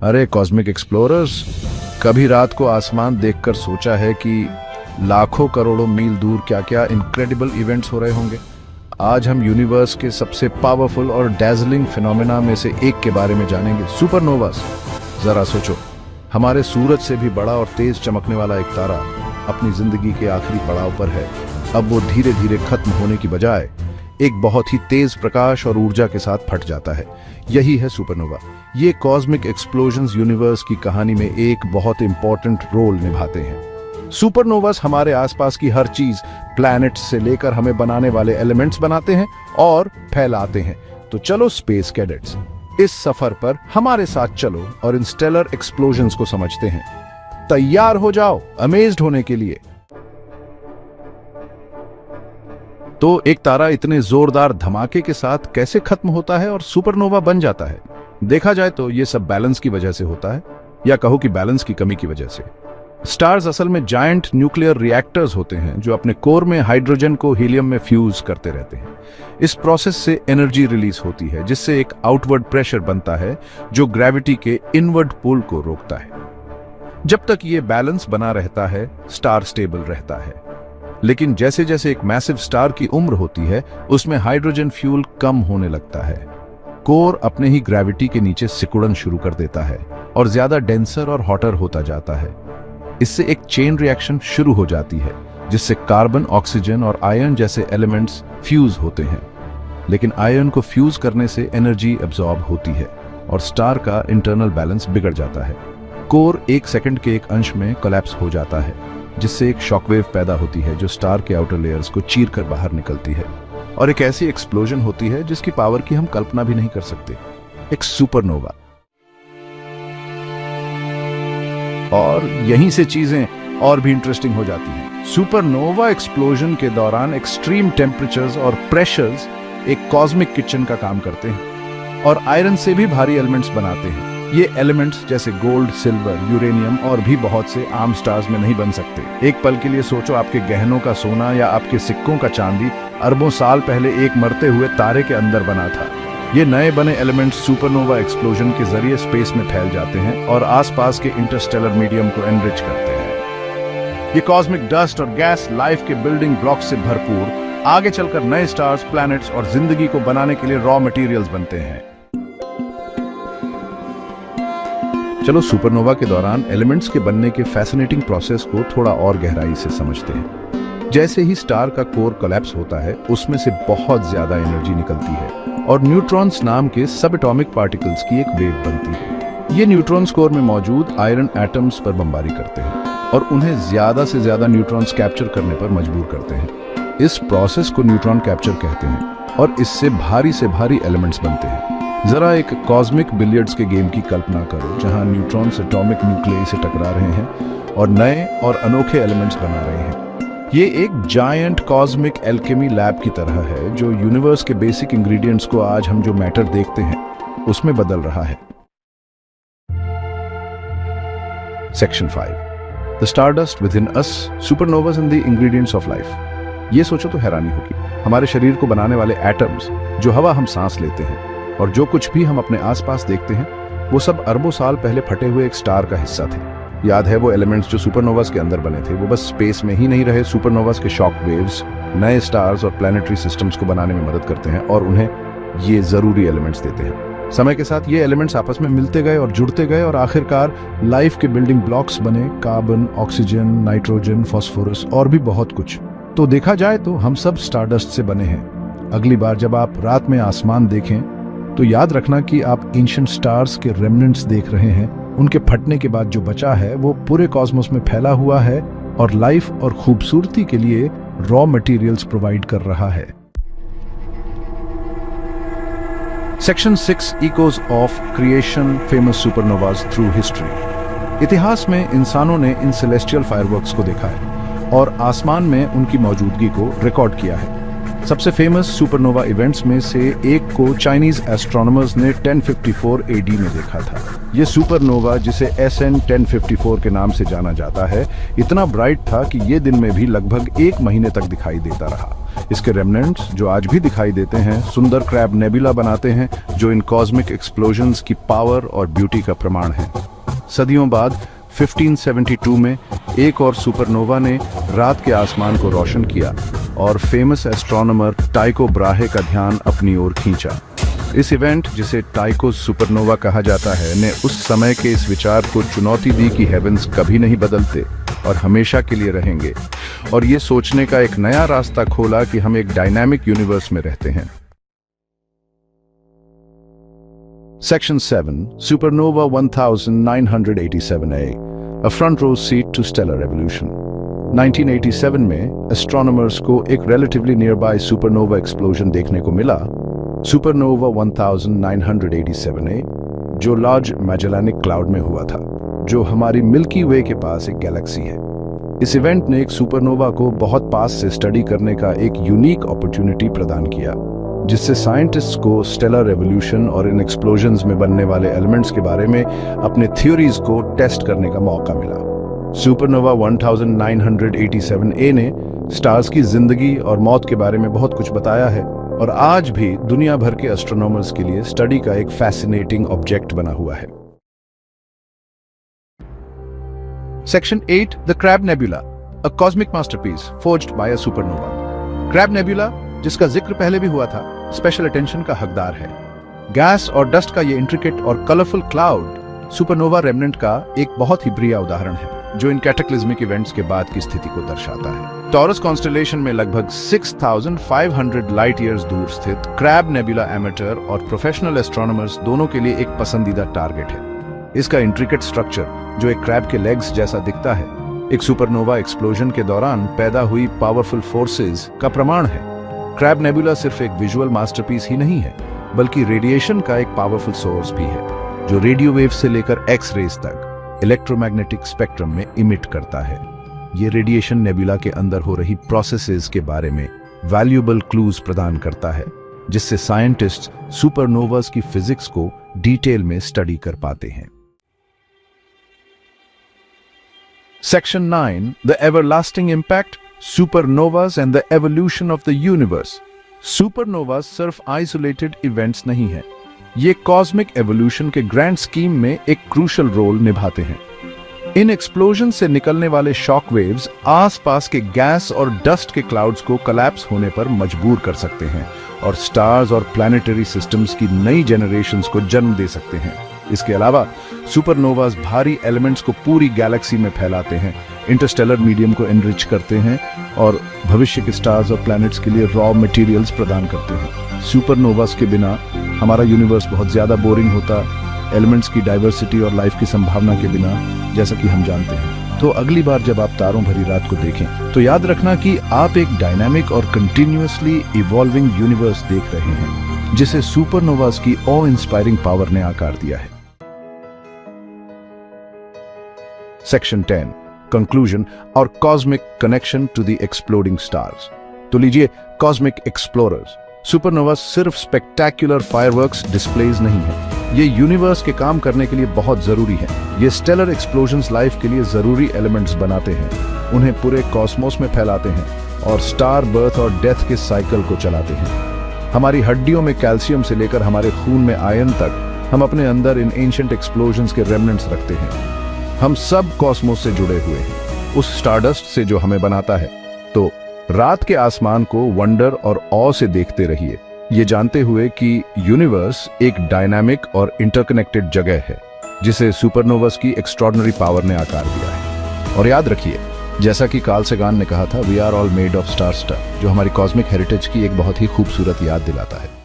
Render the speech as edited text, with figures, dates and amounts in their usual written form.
अरे cosmic explorers, कभी रात को आसमान देखकर सोचा है कि लाखों करोड़ों मील दूर क्या क्या इनक्रेडिबल इवेंट्स हो रहे होंगे। आज हम यूनिवर्स के सबसे पावरफुल और डैजलिंग फिनोमेना में से एक के बारे में जानेंगे, सुपरनोवास। जरा सोचो, हमारे सूरज से भी बड़ा और तेज चमकने वाला एक तारा अपनी जिंदगी के आखिरी पड़ाव पर है। अब वो धीरे धीरे खत्म होने की बजाय एक बहुत ही तेज प्रकाश और ऊर्जा के साथ फट जाता है। यही है सुपरनोवा। ये कॉस्मिक एक्सप्लोजन्स यूनिवर्स की कहानी में एक बहुत इंपॉर्टेंट रोल निभाते हैं। सुपरनोवास हमारे आसपास की हर चीज, प्लैनेट्स से लेकर हमें बनाने वाले एलिमेंट्स बनाते हैं और फैलाते हैं। तो चलो स्पेस कैडेट्स, इस सफर पर हमारे साथ चलो और इन स्टेलर एक्सप्लोजन्स को समझते हैं। तैयार हो जाओ अमेज्ड होने के लिए। तो एक तारा इतने जोरदार धमाके के साथ कैसे खत्म होता है और सुपरनोवा बन जाता है? देखा जाए तो ये सब बैलेंस की वजह से होता है, या कहो कि बैलेंस की कमी की वजह से। स्टार्स असल में जायंट न्यूक्लियर रिएक्टर्स होते हैं जो अपने कोर में हाइड्रोजन को हीलियम में फ्यूज करते रहते हैं। इस प्रोसेस से एनर्जी रिलीज होती है, जिससे एक आउटवर्ड प्रेशर बनता है जो ग्रेविटी के इनवर्ड पुल को रोकता है। जब तक ये बैलेंस बना रहता है, स्टार स्टेबल रहता है। लेकिन जैसे जैसे एक मैसिव स्टार की उम्र होती है, उसमें हाइड्रोजन फ्यूल कम होने लगता है। कोर अपने ही ग्रेविटी के नीचे सिकुड़न शुरू कर देता है और ज्यादा डेंसर और हॉटर होता जाता है। इससे एक चेन रिएक्शन शुरू हो जाती है, जिससे कार्बन, ऑक्सीजन और आयरन जैसे एलिमेंट्स फ्यूज होते हैं। लेकिन आयरन को फ्यूज करने से एनर्जी एब्जॉर्ब होती है और स्टार का इंटरनल बैलेंस बिगड़ जाता है। कोर एक सेकंड के एक अंश में कोलैप्स हो जाता है, जिससे एक शॉकवेव पैदा होती है जो स्टार के आउटर लेयर्स को चीर कर बाहर निकलती है और एक ऐसी एक्सप्लोजन होती है जिसकी पावर की हम कल्पना भी नहीं कर सकते, एक सुपरनोवा। और यहीं से चीजें और भी इंटरेस्टिंग हो जाती हैं। सुपरनोवा एक्सप्लोजन के दौरान एक्सट्रीम टेम्परेचर्स और प्रेशर्स एक कॉस्मिक किचन का काम करते हैं और आयरन से भी भारी एलिमेंट्स बनाते हैं। ये एलिमेंट्स जैसे गोल्ड, सिल्वर, यूरेनियम और भी बहुत से आम स्टार्स में नहीं बन सकते। एक पल के लिए सोचो, आपके गहनों का सोना या आपके सिक्कों का चांदी अरबों साल पहले एक मरते हुए तारे के अंदर बना था। ये नए बने एलिमेंट्स सुपरनोवा एक्सप्लोजन के जरिए स्पेस में फैल जाते हैं और आसपास के इंटरस्टेलर मीडियम को एनरिच करते हैं। ये कॉस्मिक डस्ट और गैस लाइफ के बिल्डिंग ब्लॉक्स से भरपूर आगे चलकर नए स्टार्स, प्लैनेट्स और जिंदगी को बनाने के लिए रॉ मटेरियल्स बनते हैं। चलो सुपरनोवा के दौरान एलिमेंट्स के बनने के फैसिनेटिंग प्रोसेस को थोड़ा और गहराई से समझते हैं। जैसे ही स्टार का कोर कोलैप्स होता है, उसमें से बहुत ज्यादा एनर्जी निकलती है और न्यूट्रॉन्स नाम के सब एटॉमिक पार्टिकल्स की एक वेव बनती है। ये न्यूट्रॉन्स कोर में मौजूद आयरन एटम्स पर बमबारी करते हैं और उन्हें ज्यादा से ज्यादा न्यूट्रॉन्स कैप्चर करने पर मजबूर करते हैं। इस प्रोसेस को न्यूट्रॉन कैप्चर कहते हैं और इससे भारी से भारी एलिमेंट्स बनते हैं। जरा एक कॉस्मिक बिलियर्ड्स के गेम की कल्पना करो, जहां न्यूट्रॉन्स एटॉमिक न्यूक्लियस से टकरा रहे हैं और नए और अनोखे एलिमेंट्स बना रहे हैं। ये एक जायंट कॉस्मिक एल्केमी लैब की तरह है जो यूनिवर्स के बेसिक इंग्रेडिएंट्स को आज हम जो मैटर देखते हैं उसमें बदल रहा है। Section 5, the stardust with in us, supernovas and the ingredients of life. ये सोचो तो हैरानी होगी। हमारे शरीर को बनाने वाले एटम्स, जो हवा हम सांस लेते हैं और जो कुछ भी हम अपने आसपास देखते हैं, वो सब अरबों साल पहले फटे हुए एक स्टार का हिस्सा थे। याद है वो एलिमेंट्स जो सुपरनोवास के अंदर बने थे? वो बस स्पेस में ही नहीं रहे। सुपरनोवास के शॉक वेव्स नए स्टार्स और प्लैनेटरी सिस्टम्स को बनाने में मदद करते हैं और उन्हें ये जरूरी एलिमेंट्स देते हैं। समय के साथ ये एलिमेंट्स आपस में मिलते गए और जुड़ते गए और आखिरकार लाइफ के बिल्डिंग ब्लॉक्स बने। कार्बन, ऑक्सीजन, नाइट्रोजन, फास्फोरस और भी बहुत कुछ। तो देखा जाए तो हम सब स्टारडस्ट से बने हैं। अगली बार जब आप रात में आसमान देखें तो याद रखना कि आप एंशिएंट स्टार्स के रेमिनेंट्स देख रहे हैं। उनके फटने के बाद जो बचा है वो पूरे कॉस्मोस में फैला हुआ है और लाइफ और खूबसूरती के लिए रॉ मटेरियल्स प्रोवाइड कर रहा है। Section 6, echoes of creation, famous supernovas through history. इतिहास में इंसानों ने इन सेलेस्टियल फायरवर्क्स को देखा है और आसमान में उनकी मौजूदगी को रिकॉर्ड किया है। सबसे फेमस सुपरनोवा इवेंट्स में से एक को चाइनीज एस्ट्रोनॉमर्स ने 1054 एडी में देखा था। ये सुपरनोवा, जिसे SN 1054 के नाम से जाना जाता है, इतना ब्राइट था कि ये दिन में भी लगभग 1 महीने तक दिखाई देता रहा। इसके रेमनेंट्स जो आज भी दिखाई देते हैं सुंदर क्रैब नेबुला बनाते हैं, जो इन कॉस्मिक एक्सप्लोजन्स की पावर और ब्यूटी का प्रमाण है। सदियों बाद 1572 में एक और सुपरनोवा ने रात के आसमान को रोशन किया और फेमस एस्ट्रोनॉमर टाइको ब्राहे का ध्यान अपनी ओर खींचा। इस इवेंट, जिसे टाइको सुपरनोवा कहा जाता है, ने उस समय के इस विचार को चुनौती दी कि हेवेंस कभी नहीं बदलते और हमेशा के लिए रहेंगे, और ये सोचने का एक नया रास्ता खोला कि हम एक डायनामिक यूनिवर्स में रहते हैं। Section 7, Supernova 1987A, a front row seat to stellar evolution. 1987 में एस्ट्रोनॉमर्स को एक relatively nearby supernova explosion देखने को मिला, सुपरनोवा 1987A, जो लार्ज मैजेलानिक क्लाउड में हुआ था, जो हमारी मिल्की वे के पास एक गैलेक्सी है। इस इवेंट ने एक सुपरनोवा को बहुत पास से स्टडी करने का एक यूनिक अपॉर्चुनिटी प्रदान किया, जिससे साइंटिस्ट्स को स्टेलर एवोल्यूशन और इन एक्सप्लोजन्स में बनने वाले एलिमेंट्स के बारे में अपने थ्योरीज को टेस्ट करने का मौका मिला। सुपरनोवा 1987A ने स्टार्स की जिंदगी और मौत के बारे में बहुत कुछ बताया है, और आज भी दुनिया भर के एस्ट्रोनॉमर्स के लिए स्टडी का एक फैसिनेटिंग ऑब्जेक्ट बना हुआ है। Section 8, The Crab Nebula, a cosmic masterpiece forged by a supernova. Crab nebula, जिसका जिक्र पहले भी हुआ था, स्पेशल अटेंशन का हकदार है। गैस और डस्ट का ये इंट्रिकेट और कलरफुल क्लाउड सुपरनोवा रेमनेंट का एक बहुत ही बढ़िया उदाहरण है, जो इन कैटाक्लिज्मिक इवेंट्स के बाद की स्थिति को दर्शाता है। टॉरस कॉन्स्टेलेशन में लगभग 6500 लाइट ईयर्स दूर स्थित क्रैब नेबुला एमेटर और प्रोफेशनल एस्ट्रोनॉमर्स दोनों के लिए एक पसंदीदा टारगेट है। इसका इंट्रिकेट स्ट्रक्चर, जो एक क्रैब के लेग्स जैसा दिखता है, एक सुपरनोवा एक्सप्लोजन के दौरान पैदा हुई पावरफुल फोर्सेस का प्रमाण है। क्रैब नेबुला सिर्फ एक विजुअल मास्टरपीस ही नहीं है, बल्कि रेडिएशन का एक पावरफुल सोर्स भी है, जो रेडियो वेव से लेकर एक्स रेज तक इलेक्ट्रोमैग्नेटिक स्पेक्ट्रम में इमिट करता है। ये रेडिएशन नेबुला के अंदर हो रही प्रोसेसेस के बारे में वैल्यूएबल क्लूज प्रदान करता है, जिससे साइंटिस्ट सुपरनोवास की फिजिक्स को डिटेल में स्टडी कर पाते हैं। Section 9, The Everlasting Impact, Supernovas and the Evolution of the Universe. Supernovas सिर्फ आइसोलेटेड इवेंट्स नहीं है, ये कॉस्मिक एवोल्यूशन के ग्रैंड स्कीम में एक क्रूशल रोल निभाते हैं। इन एक्सप्लोजन से निकलने वाले शॉक वेव्स आसपास के गैस और डस्ट के क्लाउड्स को कोलैप्स होने पर मजबूर कर सकते हैं और स्टार्स और प्लैनेटरी सिस्टम्स की नई जनरेशंस को जन्म दे सकते हैं। इसके अलावा सुपरनोवास भारी एलिमेंट्स को पूरी गैलेक्सी में फैलाते हैं, इंटरस्टेलर मीडियम को एनरिच करते हैं और भविष्य के स्टार्स और प्लैनेट्स के लिए रॉ मटेरियल्स प्रदान करते हैं। सुपरनोवास के बिना हमारा यूनिवर्स बहुत ज्यादा बोरिंग होता, एलिमेंट्स की डाइवर्सिटी और लाइफ की संभावना के बिना, जैसा कि हम जानते हैं। तो अगली बार जब आप तारों भरी रात को देखें, तो याद रखना कि आप एक डायनामिक और कंटिन्यूअसली इवॉल्विंग यूनिवर्स देख रहे हैं, जिसे सुपरनोवास की ऑ इंस्पायरिंग पावर ने आकार दिया है। Section 10, Conclusion और Cosmic Connection to the Exploding Stars. तो लीजिए, कॉस्मिक एक्सप्लोरर्स। सुपरनोवा सिर्फ स्पेक्टैक्युलर फायरवर्क्स डिस्प्लेज नहीं है, ये यूनिवर्स के काम करने के लिए बहुत जरूरी है। ये स्टेलर एक्सप्लोजन्स लाइफ के लिए जरूरी एलिमेंट्स बनाते हैं, उन्हें पूरे कॉस्मोस में फैलाते हैं और स्टार बर्थ और डेथ के साइकिल को चलाते हैं। हमारी हड्डियों में कैल्शियम से लेकर हमारे खून में आयरन तक, हम अपने अंदर इन एंशिएंट एक्सप्लोजन्स के रेमनेंट्स रखते हैं। हम सब कॉस्मोस से जुड़े हुए हैं, उस स्टारडस्ट से जो हमें बनाता है। तो रात के आसमान को वंडर और ऑ से देखते रहिए, ये जानते हुए कि यूनिवर्स एक डायनामिक और इंटरकनेक्टेड जगह है, जिसे सुपरनोवास की एक्स्ट्रॉर्डिनरी पावर ने आकार दिया है। और याद रखिए, जैसा कि कार्ल सेगान ने कहा था, we are all made of star stuff, जो हमारी कॉस्मिक हेरिटेज की एक बहुत ही खूबसूरत याद दिलाता है।